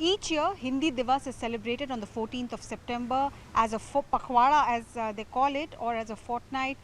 Each year, Hindi Diwas is celebrated on the 14th of September as a pakhwada, as they call it, or as a fortnight.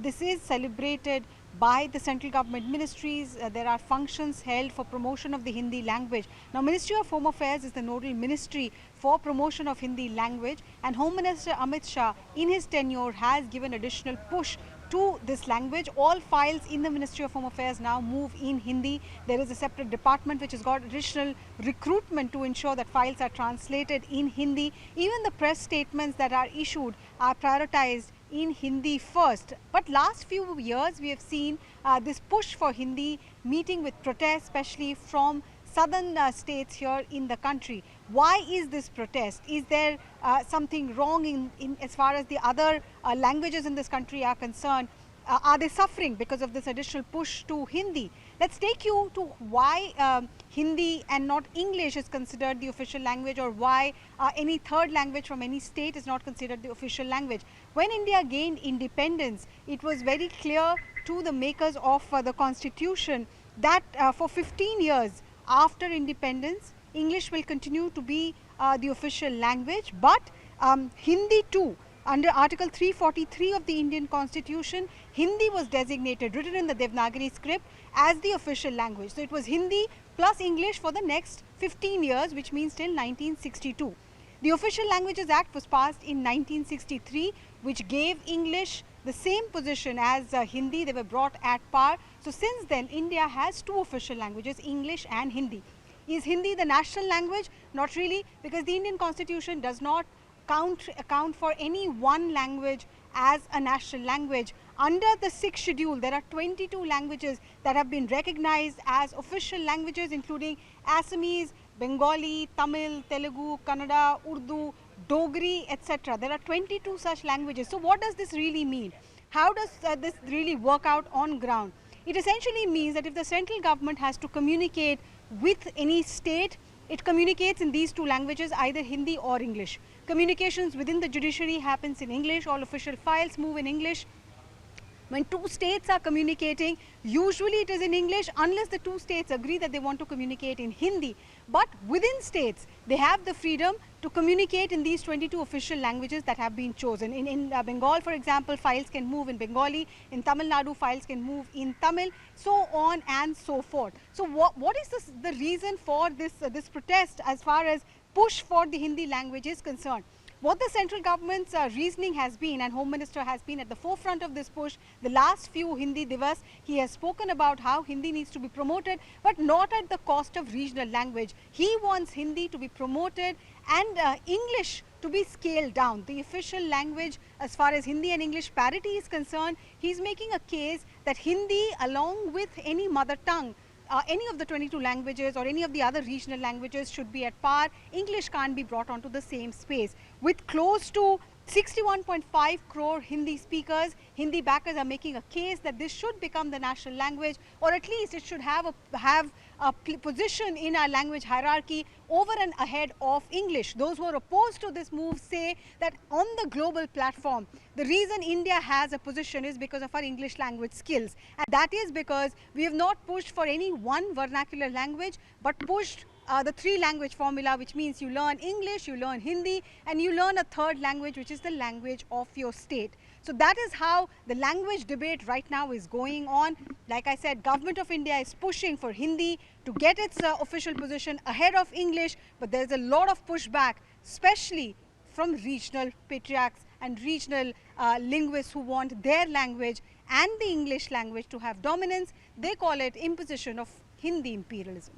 This is celebrated by the central government ministries. There are functions held for promotion of the Hindi language. Now, Ministry of Home Affairs is the nodal ministry for promotion of Hindi language, and Home Minister Amit Shah, in his tenure, has given additional push to this language. All files in the Ministry of Home Affairs now move in Hindi. There is a separate department which has got additional recruitment to ensure that files are translated in Hindi. Even the press statements that are issued are prioritized in Hindi first. But last few years we have seen this push for Hindi meeting with protests, especially from southern states here in the country. Why is this protest? Is there something wrong in as far as the other languages in this country are concerned? Are they suffering because of this additional push to Hindi? Let's take you to why Hindi and not English is considered the official language, or why any third language from any state is not considered the official language. When India gained independence, it was very clear to the makers of the constitution that for 15 years after independence, English will continue to be the official language, but Hindi too. Under Article 343 of the Indian Constitution, Hindi was designated, written in the Devanagari script, as the official language. So it was Hindi plus English for the next 15 years, which means till 1962. The Official Languages Act was passed in 1963, which gave English the same position as Hindi. They were brought at par. So since then, India has two official languages, English and Hindi. Is Hindi the national language? Not really, because the Indian Constitution does not account for any one language as a national language. Under the 6th schedule, there are 22 languages that have been recognized as official languages, including Assamese, Bengali, Tamil, Telugu, Kannada, Urdu, Dogri, etc. There are 22 such languages. So what does this really mean? How does this really work out on ground? It essentially means that if the central government has to communicate with any state, it communicates in these two languages, either Hindi or English. Communications within the judiciary happens in English. All official files move in English. When two states are communicating, usually it is in English, unless the two states agree that they want to communicate in Hindi. But within states, they have the freedom to communicate in these 22 official languages that have been chosen. In Bengal, for example, files can move in Bengali. In Tamil Nadu, files can move in Tamil, so on and so forth. So what is the reason for this protest as far as push for the Hindi language is concerned? What the central government's reasoning has been, and Home Minister has been at the forefront of this push, the last few Hindi Divas, he has spoken about how Hindi needs to be promoted, but not at the cost of regional language. He wants Hindi to be promoted and English to be scaled down. The official language, as far as Hindi and English parity is concerned, he's making a case that Hindi, along with any mother tongue, any of the 22 languages or any of the other regional languages, should be at par. English can't be brought onto the same space. With close to 61.5 crore Hindi speakers, Hindi backers are making a case that this should become the national language, or at least it should have a position in our language hierarchy over and ahead of English. Those who are opposed to this move say that on the global platform, the reason India has a position is because of our English language skills. And that is because we have not pushed for any one vernacular language, but pushed the three language formula, which means you learn English, you learn Hindi, and you learn a third language, which is the language of your state. So that is how the language debate right now is going on. Like I said, Government of India is pushing for Hindi to get its official position ahead of English, but there's a lot of pushback, especially from regional patriarchs and regional linguists who want their language and the English language to have dominance. They call it imposition of Hindi imperialism.